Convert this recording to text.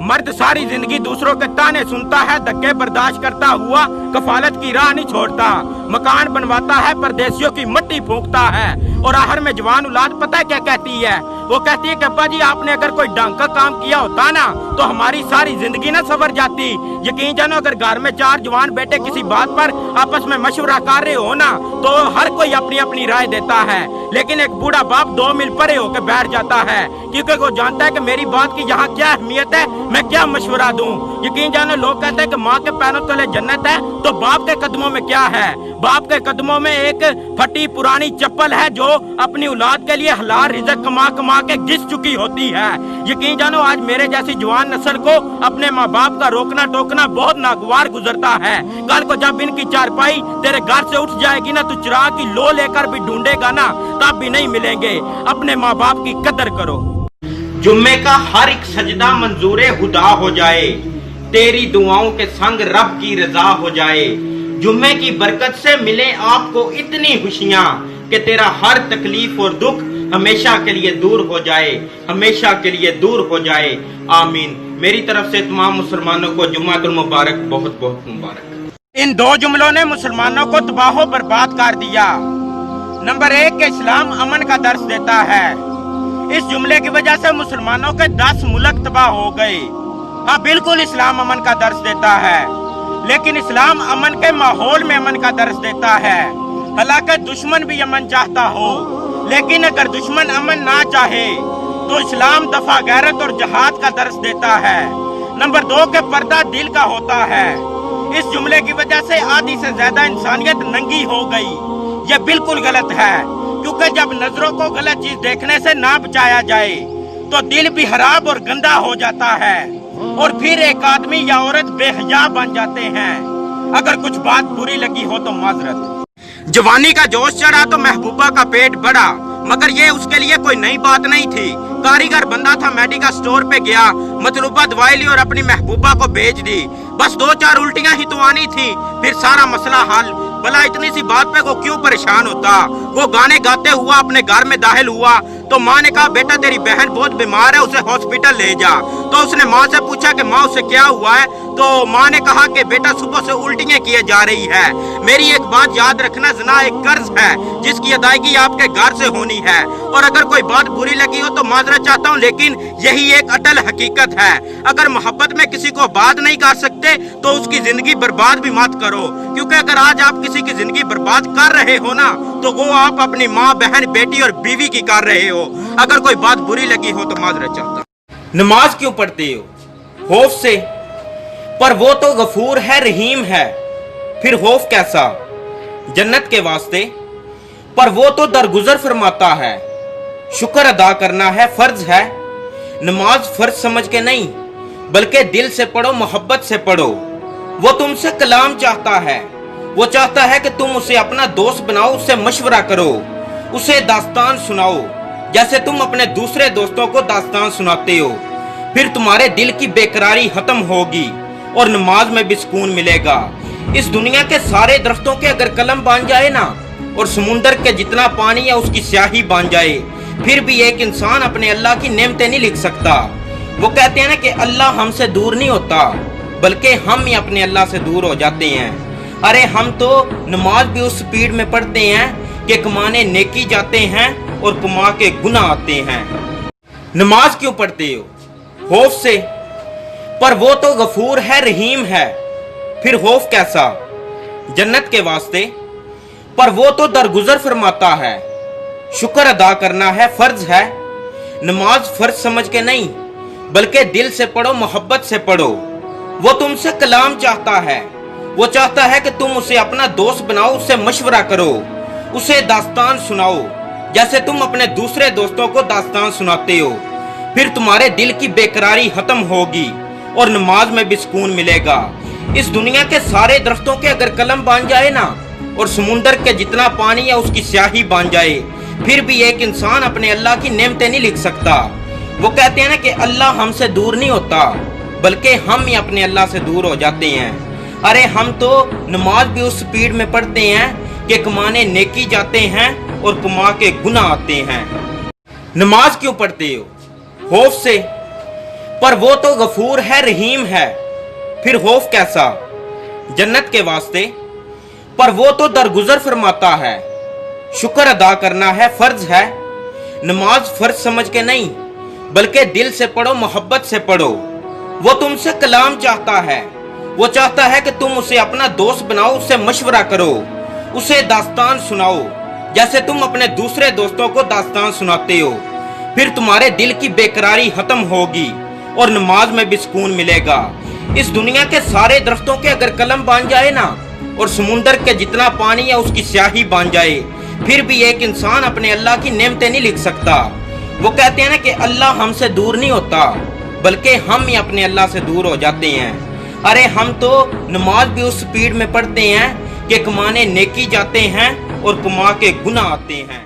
मर्द सारी जिंदगी दूसरों के ताने सुनता है, धक्के बर्दाश्त करता हुआ कफालत की राह नहीं छोड़ता, मकान बनवाता है, परदेशियों की मिट्टी फूंकता है। और आखिर में जवान औलाद पता है क्या कहती है? वो कहती है कि अब्बा जी आपने अगर कोई ढंग का काम किया होता ना तो हमारी सारी जिंदगी ना सवर जाती। यकीन जानो अगर घर में 4 जवान बेटे किसी बात पर आपस में मशवरा कर रहे हो ना तो हर कोई अपनी अपनी राय देता है, लेकिन एक बूढ़ा बाप 2 मील परे होकर बैठ जाता है क्योंकि वो जानता है कि मेरी बात की यहाँ क्या अहमियत है, मैं क्या मशवरा दूं। यकीन जानो लोग कहते हैं कि माँ के पैरों तले जन्नत है तो बाप के कदमों में क्या है? बाप के कदमों में एक फटी पुरानी चप्पल है जो अपनी औलाद के लिए हलाल रिज़्क कमा कमा के घिस चुकी होती है। यकीन जानो आज मेरे जैसी जवान नस्ल को अपने माँ बाप का रोकना टोकना बहुत नागवार गुजरता है। कल को जब इनकी चारपाई तेरे घर से उठ जाएगी ना तो चिराग की लो लेकर भी ढूंढेगा ना तब भी नहीं मिलेंगे। अपने माँ बाप की कदर करो। जुम्मे का हर एक सजदा मंजूरे खुदा हो जाए, तेरी दुआओं के संग रब की रजा हो जाए। जुम्मे की बरकत से मिले आपको इतनी खुशियाँ कि तेरा हर तकलीफ और दुख हमेशा के लिए दूर हो जाए, हमेशा के लिए दूर हो जाए। आमीन। मेरी तरफ से तमाम मुसलमानों को जुम्मातुल मुबारक बहुत बहुत मुबारक। इन 2 जुमलों ने मुसलमानों को तबाह बर्बाद कर दिया। नंबर 1 के इस्लाम अमन का दर्स देता है। इस जुमले की वजह से मुसलमानों के 10 मुल्क तबाह हो गए। हाँ बिल्कुल इस्लाम अमन का दर्स देता है, लेकिन इस्लाम अमन के माहौल में अमन का दर्स देता है। हालांकि दुश्मन भी अमन चाहता हो, लेकिन अगर दुश्मन अमन ना चाहे तो इस्लाम दफा गैरत और जहाद का दर्स देता है। नंबर 2 के पर्दा दिल का होता है। इस जुमले की वजह से आधी से ज्यादा इंसानियत नंगी हो गई। यह बिल्कुल गलत है, क्योंकि जब नजरों को गलत चीज देखने से ना बचाया जाए तो दिल भी खराब और गंदा हो जाता है और फिर एक आदमी या औरत बेहया बन जाते हैं। अगर कुछ बात बुरी लगी हो तो माजरत। जवानी का जोश चढ़ा तो महबूबा का पेट बढ़ा, मगर ये उसके लिए कोई नई बात नहीं थी। कारीगर बंदा था, मेडिकल स्टोर पे गया, मतलूबा दवाई ली और अपनी महबूबा को भेज दी। बस 2-4 उल्टियां ही तो आनी थी, फिर सारा मसला हल। भला इतनी सी बात पे वो क्यों परेशान होता? वो गाने गाते हुआ अपने घर में दाखिल हुआ तो माँ ने कहा बेटा तेरी बहन बहुत बीमार है, उसे हॉस्पिटल ले जा। तो उसने माँ से पूछा कि माँ उसे क्या हुआ है? तो माँ ने कहा कि बेटा सुबह से उल्टियाँ किए जा रही है। मेरी एक बात याद रखना, ज़िना एक कर्ज है जिसकी अदायगी आपके घर से होनी है। और अगर कोई बात बुरी लगी हो तो माजरत चाहता हूँ, लेकिन यही एक अटल हकीकत है। अगर मोहब्बत में किसी को बात नहीं कर सकते तो उसकी जिंदगी बर्बाद भी मत करो, क्योंकि अगर आज आप किसी की जिंदगी बर्बाद कर रहे हो ना तो वो आप अपनी माँ, बहन, बेटी और बीवी की कर रहे हो। अगर कोई बात बुरी लगी हो तो माजरत चाहता। नमाज क्यों पढ़ते हो? खौफ से। पर वो तो गफूर है, रहीम है, फिर खौफ कैसा? जन्नत के वास्ते। पर वो तो दरगुजर फरमाता है, शुक्र अदा करना है फर्ज है। नमाज फर्ज समझ के नहीं बल्कि दिल से पढ़ो, मोहब्बत से पढ़ो। वो तुमसे कलाम चाहता है, वो चाहता है कि तुम उसे अपना दोस्त बनाओ, उससे मशवरा करो, उसे दास्तान सुनाओ जैसे तुम अपने दूसरे दोस्तों को दास्तान सुनाते हो। फिर तुम्हारे दिल की बेकरारी खत्म होगी और नमाज में भी सुकून मिलेगा। इस दुनिया के सारे दरख्तों के अगर कलम बन जाए ना और समुंदर के जितना पानी है उसकी स्याही बन जाए, फिर भी एक इंसान अपने अल्लाह की नेमतें नहीं लिख सकता। वो कहते हैं ना कि अल्लाह हमसे दूर नहीं होता बल्कि हम ही अपने अल्लाह से दूर हो जाते हैं। अरे हम तो नमाज भी उस स्पीड में पढ़ते हैं कि कमाने नेकी जाते हैं और कमा के गुनाह आते हैं। नमाज क्यों पढ़ते हो? खौफ से। पर वो तो गफूर है, रहीम है, फिर खौफ कैसा? जन्नत के वास्ते। पर वो तो दरगुजर फरमाता है, शुक्र अदा करना है फर्ज है। नमाज फर्ज समझ के नहीं बल्कि दिल से पढ़ो, मोहब्बत से पढ़ो। वो तुमसे कलाम चाहता है, वो चाहता है कि तुम उसे अपना दोस्त बनाओ, उससे मशवरा करो, उसे दास्तान सुनाओ जैसे तुम अपने दूसरे दोस्तों को दास्तान सुनाते हो। फिर तुम्हारे दिल की बेकरारी खत्म होगी और नमाज में भी सुकून मिलेगा। इस दुनिया के सारे दरख्तों के अगर कलम बन जाए ना और समुंदर के जितना पानी है उसकी स्याही बन जाए, फिर भी एक इंसान अपने अल्लाह की नेमतें नहीं लिख सकता। वो कहते हैं ना कि अल्लाह हमसे दूर नहीं होता बल्कि हम ही अपने अल्लाह से दूर हो जाते हैं। अरे हम तो नमाज भी उस स्पीड में पढ़ते हैं कि कमाने नेकी जाते हैं और कमा के गुनाह आते हैं। नमाज क्यों पढ़ते हो? खौफ से। पर वो तो गफूर है, रहीम है, फिर खौफ कैसा जन्नत के वास्ते। पर वो तो दरगुजर फरमाता है, शुक्र अदा करना है फर्ज है। नमाज फर्ज समझ के नहीं बल्कि दिल से पढ़ो, मोहब्बत से पढ़ो। वो तुमसे कलाम चाहता है, वो चाहता है कि तुम उसे अपना दोस्त बनाओ, उससे मशवरा करो, उसे दास्तान सुनाओ जैसे तुम अपने दूसरे दोस्तों को दास्तान सुनाते हो। फिर तुम्हारे दिल की बेकरारी खत्म होगी और नमाज में भी सुकून मिलेगा। इस दुनिया के सारे दरख्तों के अगर कलम बन जाए ना, और समुंदर के जितना पानी है उसकी स्याही बन जाए, फिर भी एक इंसान अपने अल्लाह की नेमतें नहीं लिख सकता। वो कहते हैं ना कि अल्लाह हमसे दूर नहीं होता बल्कि हम ही अपने अल्लाह से दूर हो जाते हैं। अरे हम तो नमाज भी उस स्पीड में पढ़ते हैं कि कमाने नेकी जाते हैं और कमा के गुनाह आते हैं।